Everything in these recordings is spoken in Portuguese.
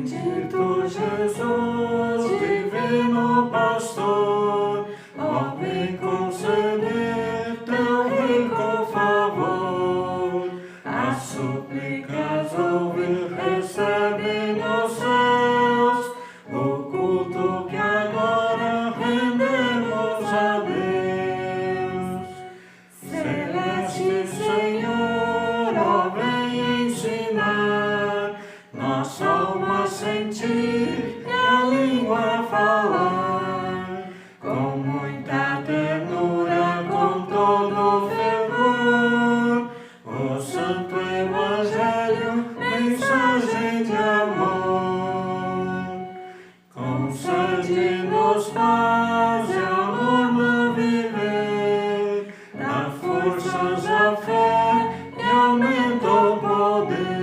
Bendito Jesus, divino pastor, ó vem conceder teu rico favor. As súplicas ouvir, recebe nos céus o culto que agora rendemos a Deus. Celeste Senhor, ó vem ensinar nossa alma a sentir e a língua a falar, com muita ternura, com todo fervor, o Santo Evangelho, mensagem de amor. Concede-nos paz e amor no viver, dá forças à fé e aumenta o poder.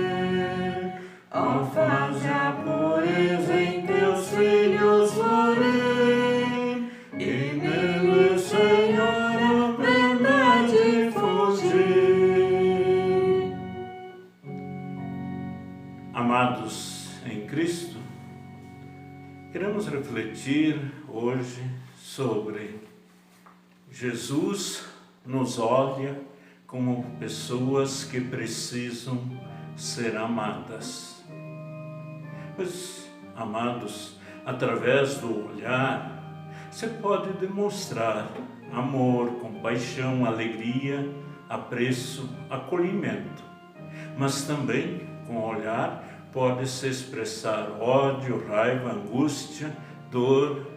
Ó, faze a pureza em teus filhos florir, e nele, Senhor, a verdade fugir. Amados em Cristo, queremos refletir hoje sobre Jesus nos olha como pessoas que precisam ser amadas. Pois, amados, através do olhar, você pode demonstrar amor, compaixão, alegria, apreço, acolhimento. Mas também, com o olhar, pode-se expressar ódio, raiva, angústia, dor,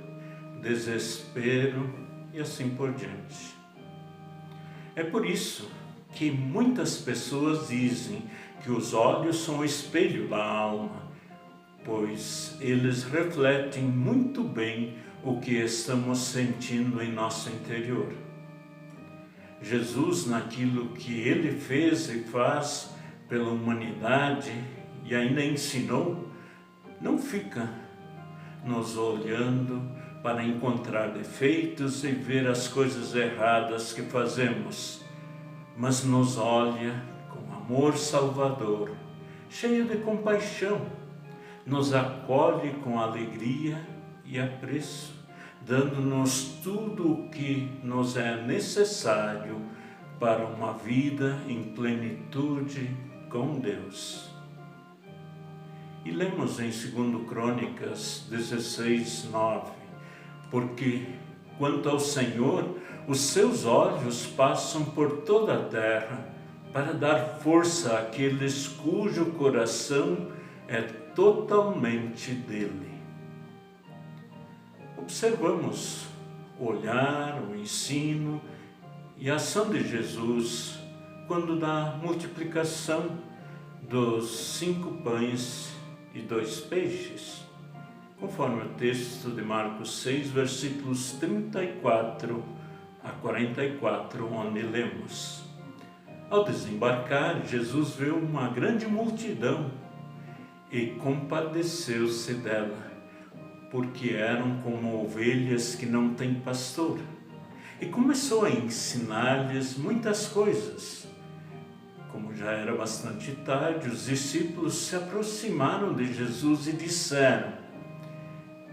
desespero e assim por diante. É por isso que muitas pessoas dizem que os olhos são o espelho da alma, pois eles refletem muito bem o que estamos sentindo em nosso interior. Jesus, naquilo que ele fez e faz pela humanidade e ainda ensinou, não fica nos olhando para encontrar defeitos e ver as coisas erradas que fazemos, mas nos olha com amor salvador, cheio de compaixão, nos acolhe com alegria e apreço, dando-nos tudo o que nos é necessário para uma vida em plenitude com Deus. E lemos em 2 Crônicas 16:9, porque quanto ao Senhor, os seus olhos passam por toda a terra para dar força àqueles cujo coração é totalmente dele. Observamos o olhar, o ensino e a ação de Jesus quando da multiplicação dos 5 pães e 2 peixes, conforme o texto de Marcos 6, versículos 34 a 44, onde lemos: Ao desembarcar, Jesus viu uma grande multidão e compadeceu-se dela, porque eram como ovelhas que não têm pastor, e começou a ensinar-lhes muitas coisas. Como já era bastante tarde, os discípulos se aproximaram de Jesus e disseram: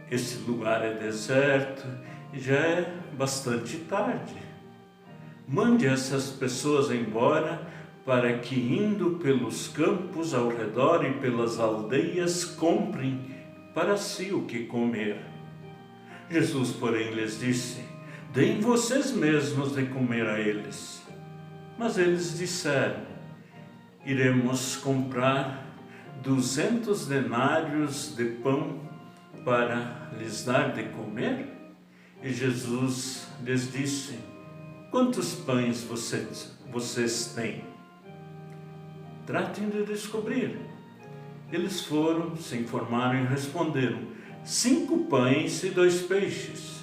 Esse lugar é deserto e já é bastante tarde. Mande essas pessoas embora, para que, indo pelos campos ao redor e pelas aldeias, comprem para si o que comer. Jesus, porém, lhes disse: Deem vocês mesmos de comer a eles. Mas eles disseram: Iremos comprar 200 denários de pão para lhes dar de comer? E Jesus lhes disse: Quantos pães vocês têm? Tratem de descobrir. Eles foram, se informaram e responderam: 5 pães e 2 peixes.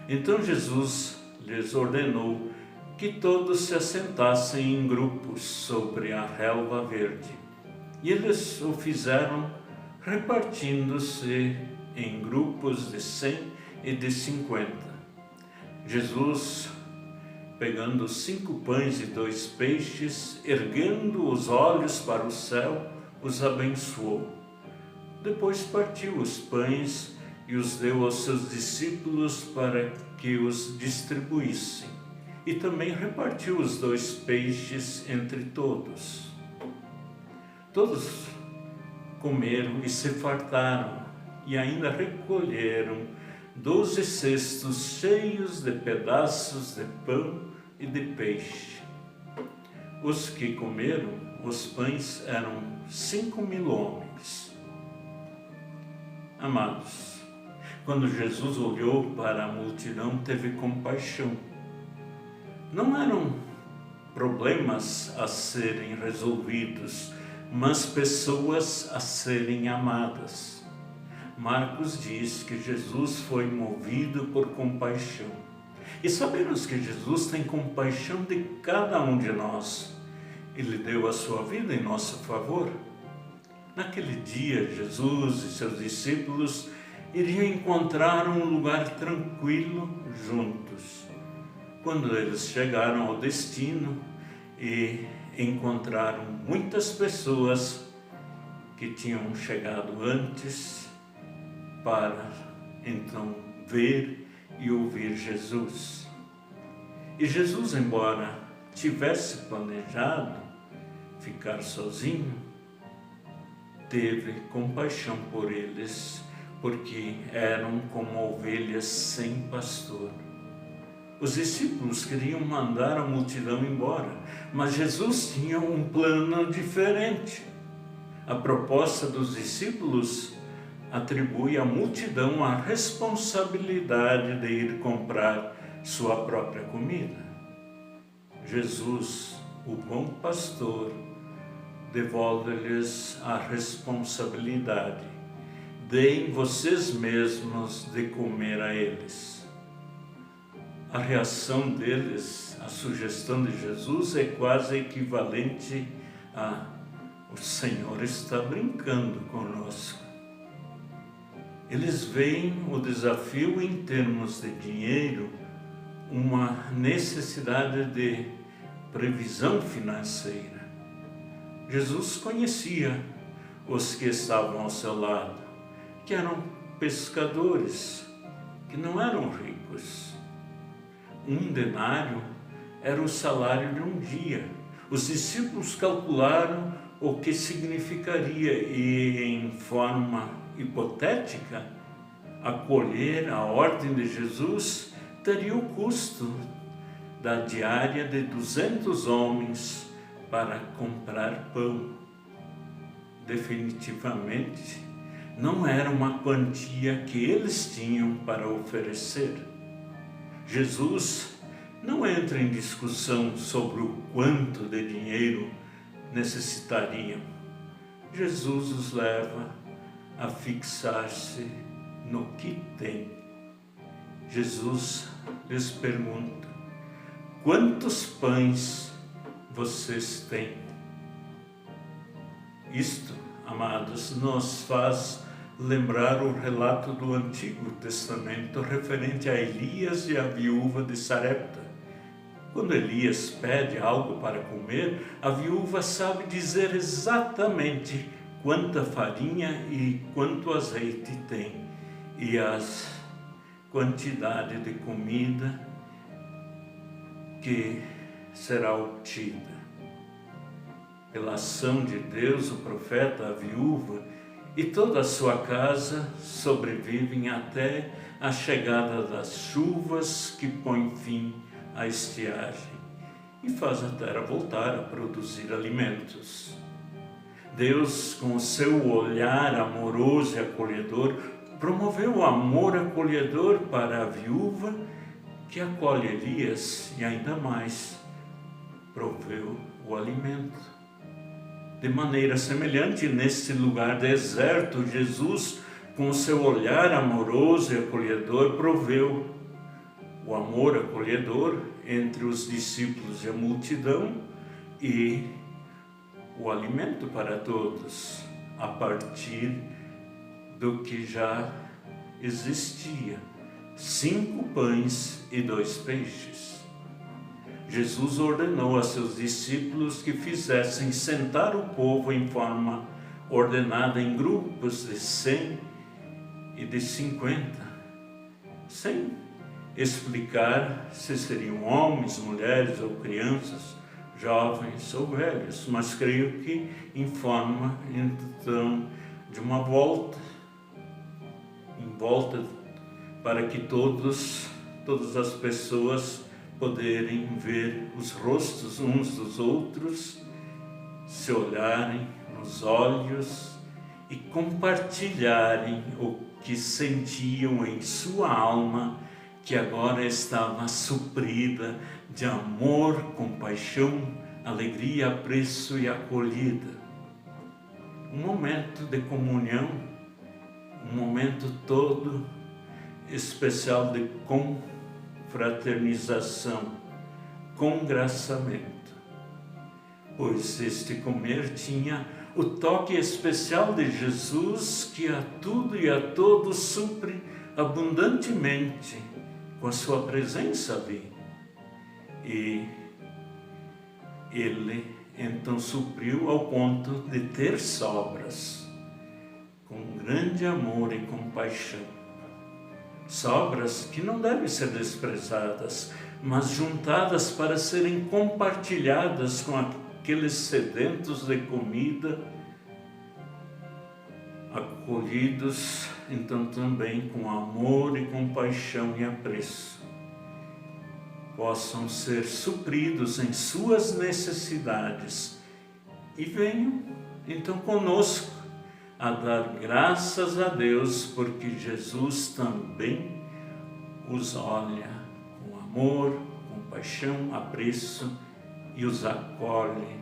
Então Jesus lhes ordenou que todos se assentassem em grupos sobre a relva verde. E eles o fizeram, repartindo-se em grupos de 100 e de 50. Jesus, pegando 5 pães e 2 peixes, erguendo os olhos para o céu, os abençoou. Depois partiu os pães e os deu aos seus discípulos para que os distribuíssem. E também repartiu os 2 peixes entre todos. Todos comeram e se fartaram, e ainda recolheram 12 cestos cheios de pedaços de pão e de peixe. Os que comeram os pães eram 5.000 homens. Amados, quando Jesus olhou para a multidão, teve compaixão. Não eram problemas a serem resolvidos, mas pessoas a serem amadas. Marcos diz que Jesus foi movido por compaixão. E sabemos que Jesus tem compaixão de cada um de nós. Ele deu a sua vida em nosso favor. Naquele dia, Jesus e seus discípulos iriam encontrar um lugar tranquilo juntos. Quando eles chegaram ao destino e encontraram muitas pessoas que tinham chegado antes para então ver e ouvir Jesus. E Jesus, embora tivesse planejado ficar sozinho, teve compaixão por eles, porque eram como ovelhas sem pastor. Os discípulos queriam mandar a multidão embora, mas Jesus tinha um plano diferente. A proposta dos discípulos atribui à multidão a responsabilidade de ir comprar sua própria comida. Jesus, o bom pastor, devolve-lhes a responsabilidade. Deem vocês mesmos de comer a eles. A reação deles à sugestão de Jesus é quase equivalente a: o Senhor está brincando conosco. Eles veem o desafio em termos de dinheiro, uma necessidade de previsão financeira. Jesus conhecia os que estavam ao seu lado, que eram pescadores, que não eram ricos. 1 denário era o salário de um dia. Os discípulos calcularam o que significaria e, em forma hipotética, acolher a ordem de Jesus teria o custo da diária de 200 homens para comprar pão. Definitivamente, não era uma quantia que eles tinham para oferecer. Jesus não entra em discussão sobre o quanto de dinheiro necessitariam. Jesus os leva a fixar-se no que tem. Jesus lhes pergunta: quantos pães vocês têm? Isto, amados, nos faz lembrar o relato do Antigo Testamento referente a Elias e a viúva de Sarepta. Quando Elias pede algo para comer, a viúva sabe dizer exatamente quanta farinha e quanto azeite tem e a quantidade de comida que será obtida. Pela ação de Deus, o profeta, a viúva e toda a sua casa sobrevivem até a chegada das chuvas que põem fim à estiagem e faz a terra voltar a produzir alimentos. Deus, com o seu olhar amoroso e acolhedor, promoveu o amor acolhedor para a viúva que acolhe Elias e ainda mais proveu o alimento. De maneira semelhante, neste lugar deserto, Jesus, com o seu olhar amoroso e acolhedor, proveu o amor acolhedor entre os discípulos e a multidão e o alimento para todos, a partir do que já existia: 5 pães e 2 peixes. Jesus ordenou a seus discípulos que fizessem sentar o povo em forma ordenada em grupos de 100 e de 50, sem explicar se seriam homens, mulheres ou crianças, jovens ou velhos, mas creio que informa então de uma volta, em volta, para que todas as pessoas poderem ver os rostos uns dos outros, se olharem nos olhos e compartilharem o que sentiam em sua alma, que agora estava suprida de amor, compaixão, alegria, apreço e acolhida. Um momento de comunhão, um momento todo especial de confraternização, congraçamento, pois este comer tinha o toque especial de Jesus, que a tudo e a todos supre abundantemente com a sua presença ali. E ele então supriu ao ponto de ter sobras, com grande amor e compaixão. Sobras que não devem ser desprezadas, mas juntadas para serem compartilhadas com aqueles sedentos de comida, acolhidos então também com amor e compaixão e apreço, possam ser supridos em suas necessidades e venham então conosco a dar graças a Deus, porque Jesus também os olha com amor, compaixão, apreço e os acolhe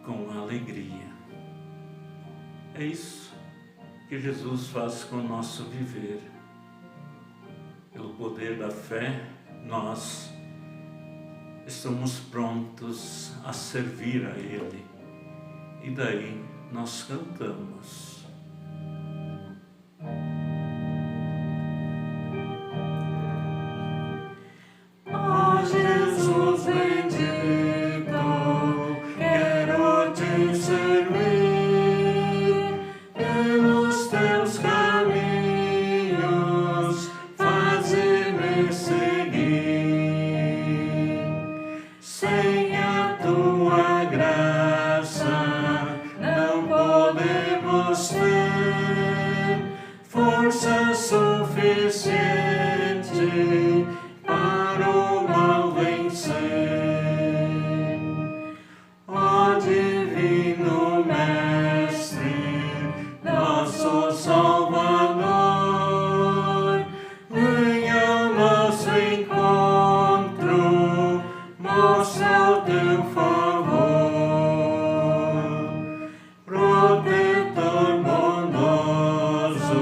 com alegria. É isso que Jesus faz com o nosso viver. Pelo poder da fé, nós estamos prontos a servir a Ele. E daí nós cantamos. Ó Jesus bendito, quero te servir, pelos teus caminhos faze-me seguir. Sem a tua graça não podemos ter força suficiente para o mal vencer. Ó Divino Mestre, nosso Salvador, venha ao nosso encontro, mostra o teu favor. Protetor bondoso,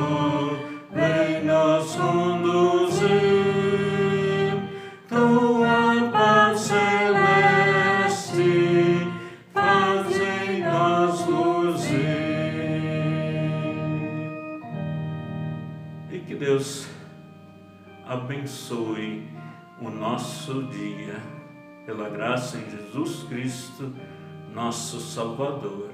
vem nos conduzir, tua paz celeste faz em nós luzir. E que Deus abençoe o nosso dia, pela graça em Jesus Cristo, nosso Salvador.